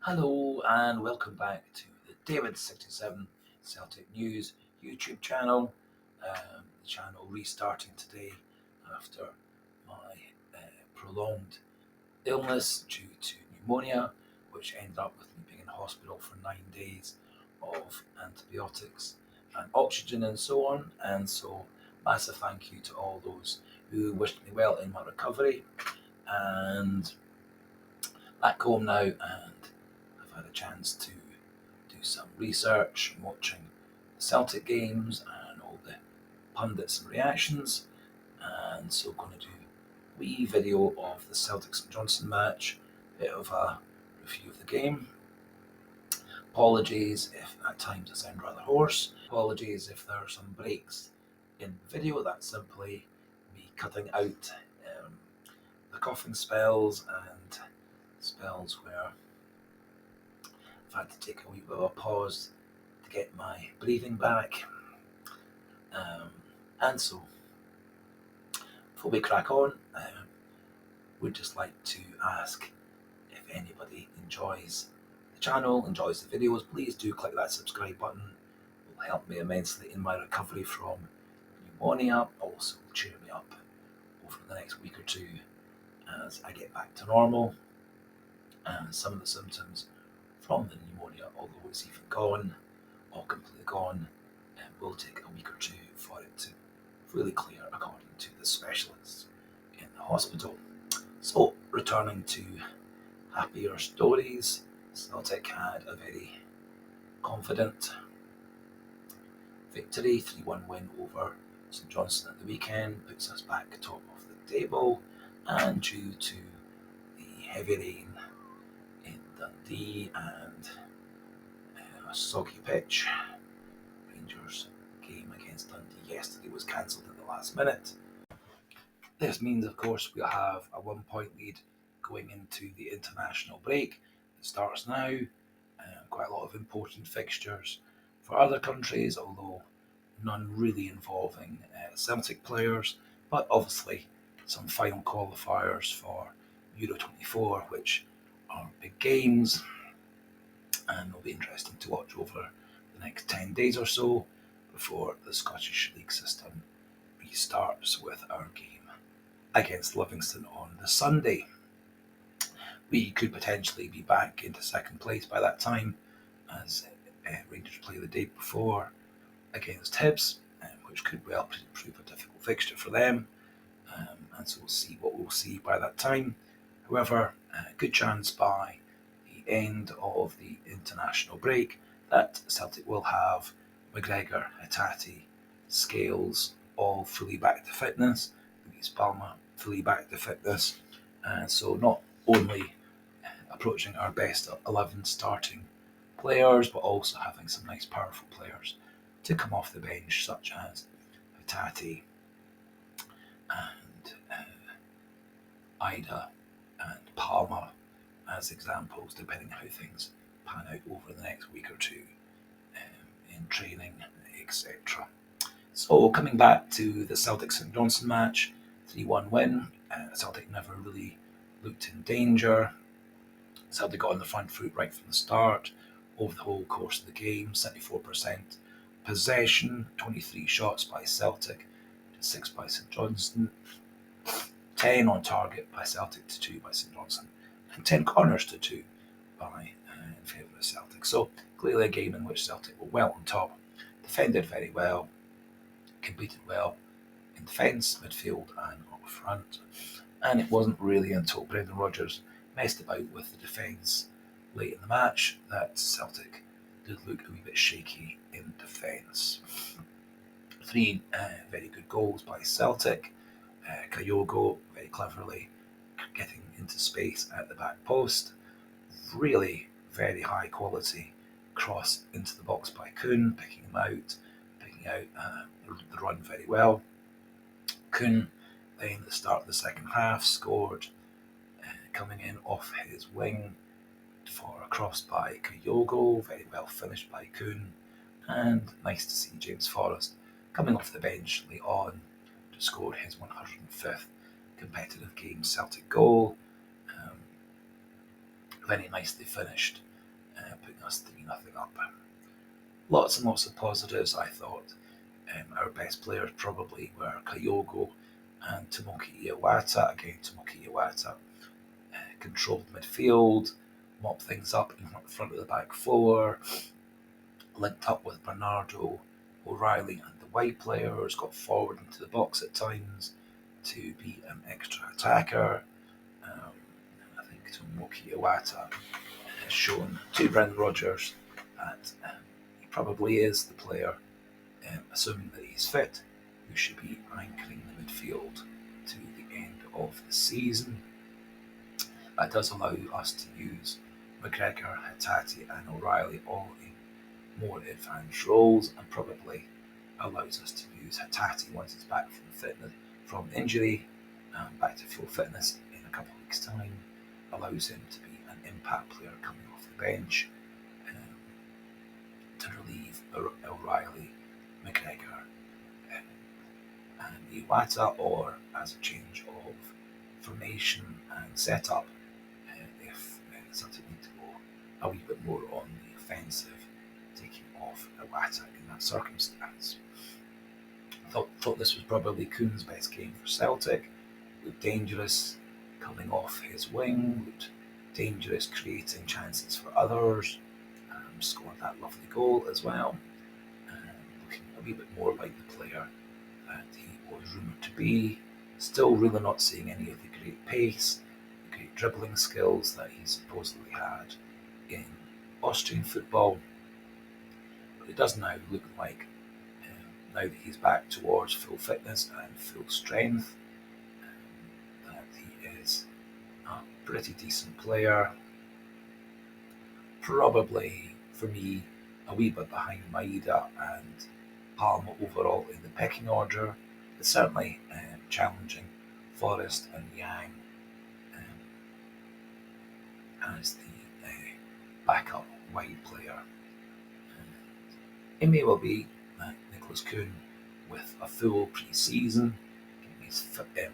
Hello and welcome back to the David67 Celtic News YouTube channel. The channel restarting today after my prolonged illness due to pneumonia, which ended up with me being in hospital for 9 days of antibiotics and oxygen and so on. And so, massive thank you to all those who wished me well in my recovery. And back home now, and I've had a chance to do some research and watching the Celtic games and all the pundits and reactions. And so, going to do a wee video of the Celtic St Johnstone match, a bit of a review of the game. Apologies if at times I sound rather hoarse. Apologies if there are some breaks in the video. That's simply me cutting out the coughing spells and spells where I've had to take a wee bit of a pause to get my breathing back. And so, before we crack on, would just like to ask if anybody enjoys the channel, enjoys the videos, please do click that subscribe button. It will help me immensely in my recovery from pneumonia. Also cheer me up over the next week or two as I get back to normal. And some of the symptoms from the pneumonia, although it's even gone or completely gone, will take a week or two for it to really clear according to the specialists in the hospital. So, returning to happier stories, Celtic had a very confident victory, 3-1 win over St Johnstone at the weekend, puts us back top of the table, and due to the heavy rain in Dundee and a soggy pitch, Rangers game against Dundee yesterday was cancelled at the last minute. This means, of course, we'll have a 1 point lead going into the international break. It starts now. Quite a lot of important fixtures for other countries, although none really involving Celtic players, but obviously some final qualifiers for Euro 24, which are big games, and will be interesting to watch over the next 10 days or so before the Scottish League system restarts with our game against Livingston on the Sunday. We could potentially be back into second place by that time, as Rangers play the day before against Hibs, which could well prove a difficult fixture for them. And so we'll see what we'll see by that time. However, good chance by the end of the international break that Celtic will have McGregor, Hatate, Scales all fully back to fitness, Louise Palmer fully back to fitness, and so not only approaching our best 11 starting players, but also having some nice powerful players to come off the bench, such as Hatate and Ida and Palmer as examples, depending how things pan out over the next week or two in training, etc. So coming back to the Celtic St Johnstone match, 3-1 win. Celtic never really looked in danger. Celtic got on the front foot right from the start. Over the whole course of the game, 74% possession, 23 shots by Celtic, 6 by St Johnstone, 10 on target by Celtic to 2 by St Johnstone, and 10 corners to 2 by in favour of Celtic. So clearly a game in which Celtic were well on top, defended very well, competed well in defence, midfield and up front. And it wasn't really until Brendan Rodgers messed about with the defence late in the match that Celtic did look a wee bit shaky in defence. 3 very good goals by Celtic. Kyogo very cleverly getting into space at the back post. Really very high quality cross into the box by Kuhn, picking out the run very well. Kuhn then at the start of the second half scored, coming in off his wing for a cross by Kyogo, very well finished by Kuhn, and nice to see James Forrest coming off the bench late on to score his 105th competitive game Celtic goal. Very nicely finished putting us 3-0 up. Lots and lots of positives, I thought. Our best players probably were Kyogo and Tomoki Iwata. Again, Tomoki Iwata controlled midfield, mopped things up in front of the back four, linked up with Bernardo, O'Reilly, and the wide players, got forward into the box at times to be an extra attacker. Um, I think Tomoki Iwata has shown to Brendan Rodgers that he probably is the player, assuming that he's fit, who should be anchoring the midfield to the end of the season. That does allow us to use McGregor, Hatate, and O'Reilly all in more advanced roles, and probably allows us to use Hatate once he's back from injury, back to full fitness in a couple of weeks' time. Allows him to be an impact player coming off the bench to relieve O'Reilly, McGregor, and Iwata, or as a change of formation and setup if Celtic need to go a wee bit more on the offensive, taking off Iwata in that circumstance. Thought this was probably Kuhn's best game for Celtic. Looked dangerous coming off his wing, looked dangerous creating chances for others, scored that lovely goal as well, looking a wee bit more like the player that he was rumoured to be. Still really not seeing any of the great pace, the great dribbling skills that he supposedly had in Austrian football. But it does now look like, now that he's back towards full fitness and full strength, that he is a pretty decent player. Probably, for me, a wee bit behind Maeda and Palma overall in the pecking order, but certainly challenging Forrest and Yang as the backup wide player. It may well be that Nicholas Kuhn, with a full pre-season, getting his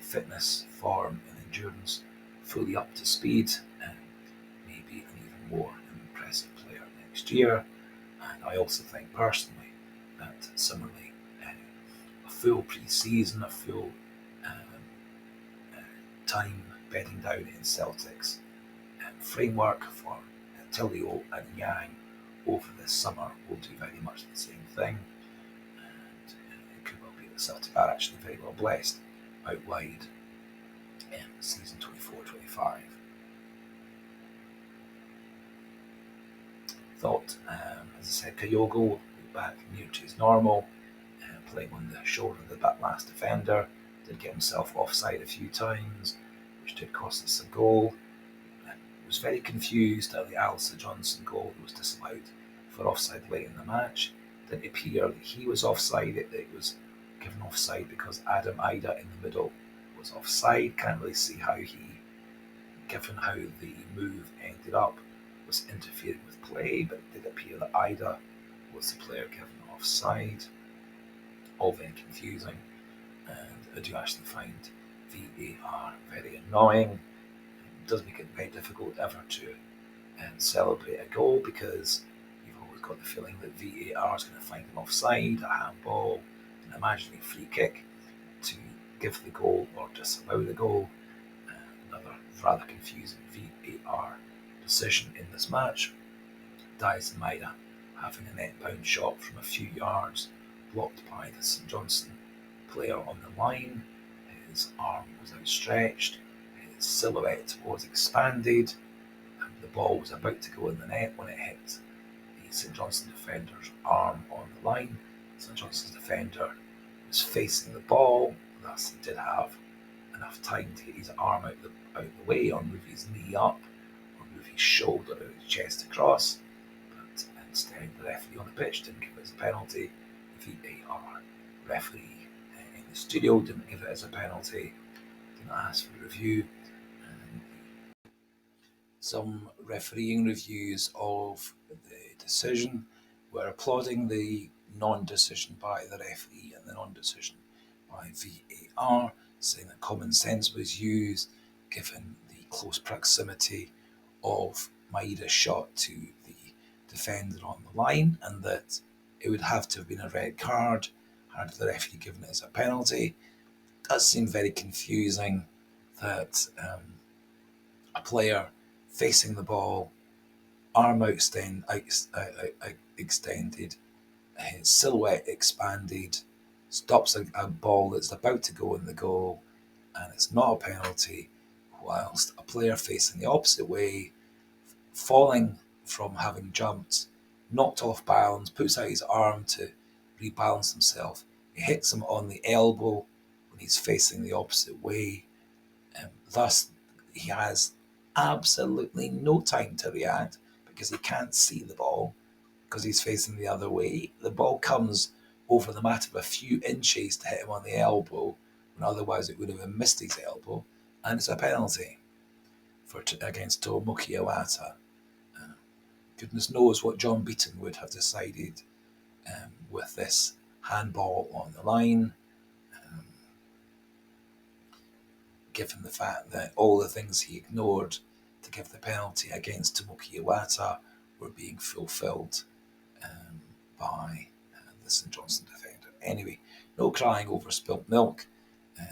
fitness, form and endurance fully up to speed, may be an even more impressive player next year. And I also think personally that similarly, a full pre-season, a full time bedding down in Celtic's framework for Tilio and Yang over this summer will do very much the same thing. And it could well be that Celtic are actually very well blessed out wide in season 24-25. Thought, as I said, Kyogo back near to his normal, playing on the shoulder of the last defender, did get himself offside a few times, which did cost us a goal. Was very confused at the St Johnstone goal that was disallowed for offside late in the match. Didn't appear that he was offside, it was given offside because Adam Ida in the middle was offside. Can't really see how he, given how the move ended up, was interfering with play, but it did appear that Ida was the player given offside. All very confusing, and I do actually find VAR very annoying. It does make it very difficult ever to celebrate a goal, because you've always got the feeling that VAR is going to find an offside, a handball, an imaginary free kick to give the goal or disallow the goal. Another rather confusing VAR decision in this match. Dyson Maeda having a net bound shot from a few yards, blocked by the St Johnstone player on the line. His arm was outstretched, his silhouette was expanded, and the ball was about to go in the net when it hit the St Johnstone defender's arm on the line. St Johnstone's defender was facing the ball, thus he did have enough time to get his arm out the way, or move his knee up, or move his shoulder or his chest across. But instead, the referee on the pitch didn't give it as a penalty. The VAR referee in the studio didn't give it as a penalty, didn't ask for a review. And some refereeing reviews of the decision were applauding the non-decision by the referee and the non-decision by VAR, saying that common sense was used given the close proximity of Maeda's shot to the defender on the line, and that it would have to have been a red card had the referee given it as a penalty. It does seem very confusing that a player facing the ball, arm extended, his silhouette expanded, stops a ball that's about to go in the goal, and it's not a penalty, whilst a player facing the opposite way, falling from having jumped, knocked off balance, puts out his arm to rebalance himself. He hits him on the elbow when he's facing the opposite way. Thus, he has absolutely no time to react because he can't see the ball because he's facing the other way. The ball comes over the matter of a few inches to hit him on the elbow, when otherwise it would have missed his elbow, and it's a penalty against Tomoki Iwata. Goodness knows what John Beaton would have decided with this handball on the line, given the fact that all the things he ignored to give the penalty against Tomoki Iwata were being fulfilled by the St Johnstone defender. Anyway, no crying over spilt milk.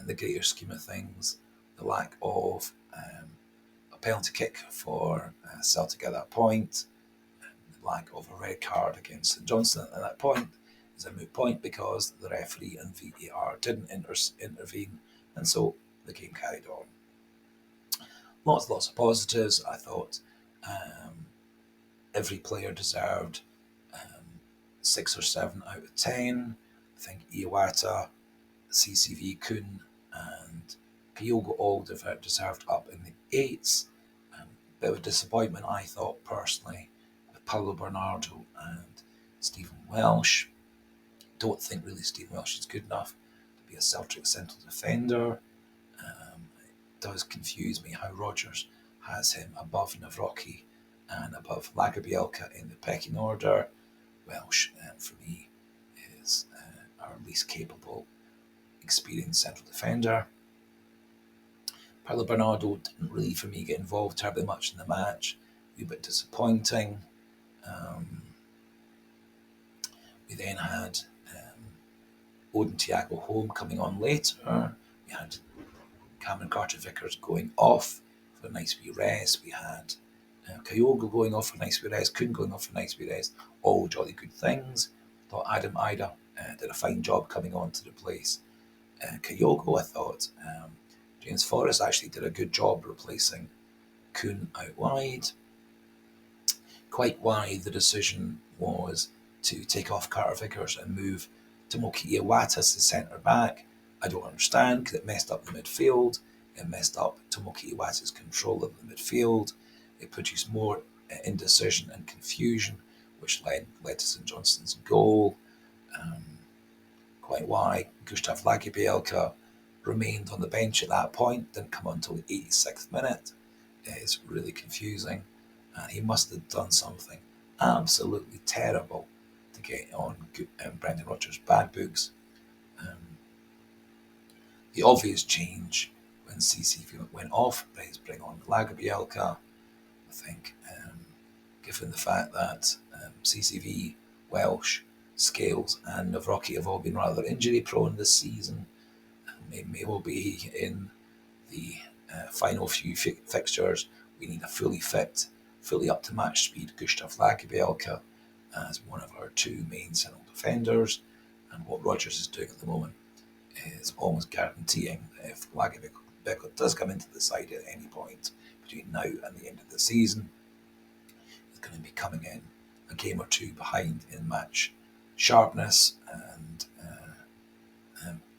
In the greater scheme of things, the lack of a penalty kick for Celtic at that point, the lack of a red card against St Johnstone at that point is a moot point because the referee and VAR didn't intervene, and so the game carried on. Lots of positives. I thought every player deserved 6 or 7 out of 10. I think Iwata, CCV, Kuhn, and Kyogo all deserved up in the 8s. Bit of a disappointment, I thought, personally, with Paulo Bernardo and Stephen Welsh. Don't think really Stephen Welsh is good enough to be a Celtic central defender. It does confuse me how Rodgers has him above Navrocki and above Lagerbielka in the pecking order. Welsh, for me, is our least capable, experienced central defender. Paulo Bernardo didn't really, for me, get involved terribly much in the match. A wee bit disappointing. We then had Odin Thiago Home coming on later. We had Cameron Carter-Vickers going off for a nice wee rest. We had Kyogo going off for a nice wee rest, Kuhn going off for a nice wee rest. All jolly good things. Thought Adam Ida did a fine job coming on to replace Kyogo. I thought James Forrest actually did a good job replacing Kuhn out wide. Quite why the decision was to take off Carter-Vickers and move Tomoki Iwata as the centre back, I don't understand, because it messed up the midfield. It messed up Tomoki Iwata's control of the midfield. It produced more indecision and confusion, which led to St Johnstone's goal. Quite why Gustav Lagerbielka remained on the bench at that point, didn't come on until the 86th minute. It is really confusing. He must have done something absolutely terrible to get on Brendan Rodgers' bad books. The obvious change when CCV went off is bring on Lagerbielka. I think, given the fact that CCV, Welsh, Scales, and Navrocki have all been rather injury prone this season, may well be in the final few fixtures. We need a fully fit, fully up to match speed Gustav Lagerbielka as one of our 2 main central defenders. And what Rodgers is doing at the moment is almost guaranteeing that if Lagerbielka does come into the side at any point between now and the end of the season, he's going to be coming in a game or 2 behind in match sharpness, and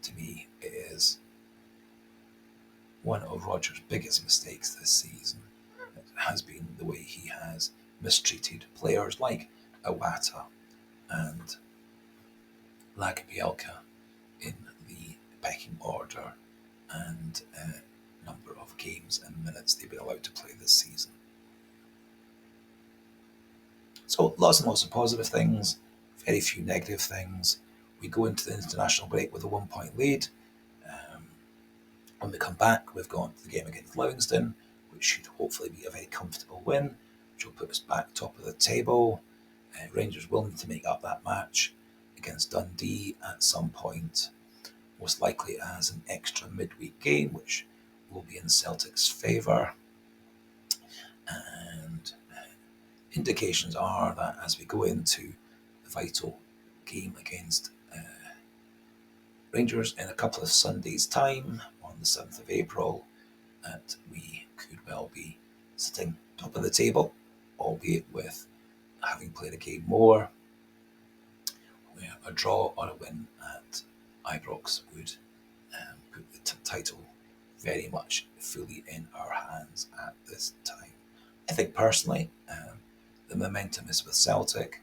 to me it is one of Rodgers' biggest mistakes this season. It has been the way he has mistreated players like Iwata and Lagerbielka in the pecking order and number of games and minutes they've been allowed to play this season. So lots and lots of positive things, very few negative things. We go into the international break with a 1-point lead. When we come back, we've got the game against Livingston, which should hopefully be a very comfortable win, which will put us back top of the table. Rangers will need to make up that match against Dundee at some point, most likely as an extra midweek game, which will be in Celtic's favour. And indications are that as we go into the vital game against Rangers in a couple of Sundays' time on the 7th of April, that we could well be sitting top of the table, albeit with having played a game more, where a draw or a win at Ibrox would put the title very much fully in our hands at this time. I think personally, the momentum is with Celtic,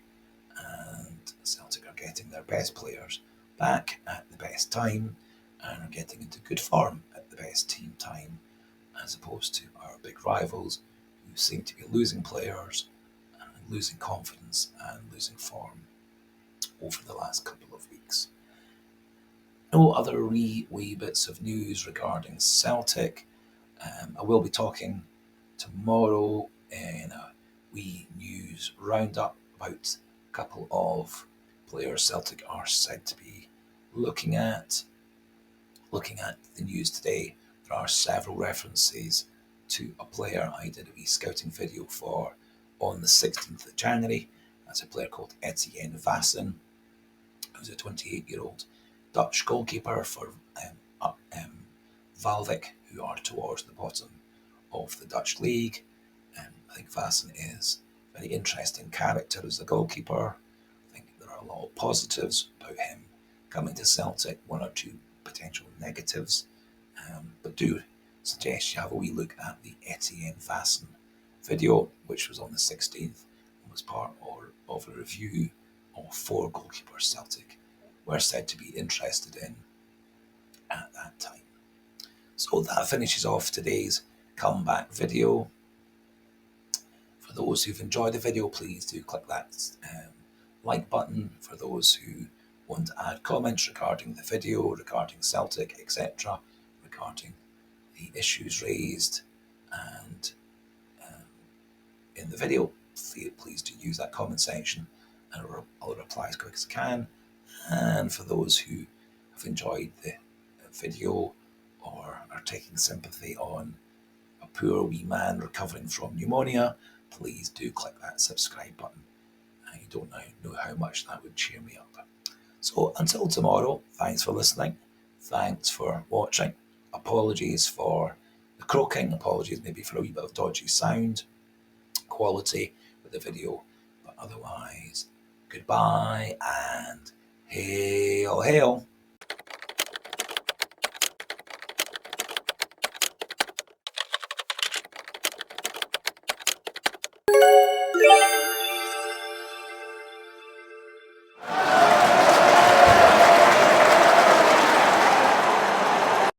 and Celtic are getting their best players back at the best time and are getting into good form at the best team time, as opposed to our big rivals who seem to be losing players and losing confidence and losing form over the last couple of weeks. No other wee bits of news regarding Celtic. I will be talking tomorrow in a wee news roundup about a couple of players Celtic are said to be looking at. Looking at the news today, there are several references to a player I did a wee scouting video for on the 16th of January. That's a player called Etienne Vaessen, who's a 28-year-old Dutch goalkeeper for Valvik, who are towards the bottom of the Dutch league. I think Vaessen is a very interesting character as a goalkeeper. I think there are a lot of positives about him coming to Celtic, one or two potential negatives. But do suggest you have a wee look at the Etienne Vaessen video, which was on the 16th and was part of a review of 4 goalkeepers Celtic were said to be interested in at that time. So that finishes off today's comeback video. For those who've enjoyed the video, please do click that like button. For those who want to add comments regarding the video, regarding Celtic, etc., regarding the issues raised and in the video, please do use that comment section and I'll reply as quick as I can. And for those who have enjoyed the video or are taking sympathy on a poor wee man recovering from pneumonia, please do click that subscribe button. You don't know how much that would cheer me up. So until tomorrow, thanks for listening. Thanks for watching. Apologies for the croaking. Apologies maybe for a wee bit of dodgy sound quality with the video. But otherwise, goodbye and hail, hail.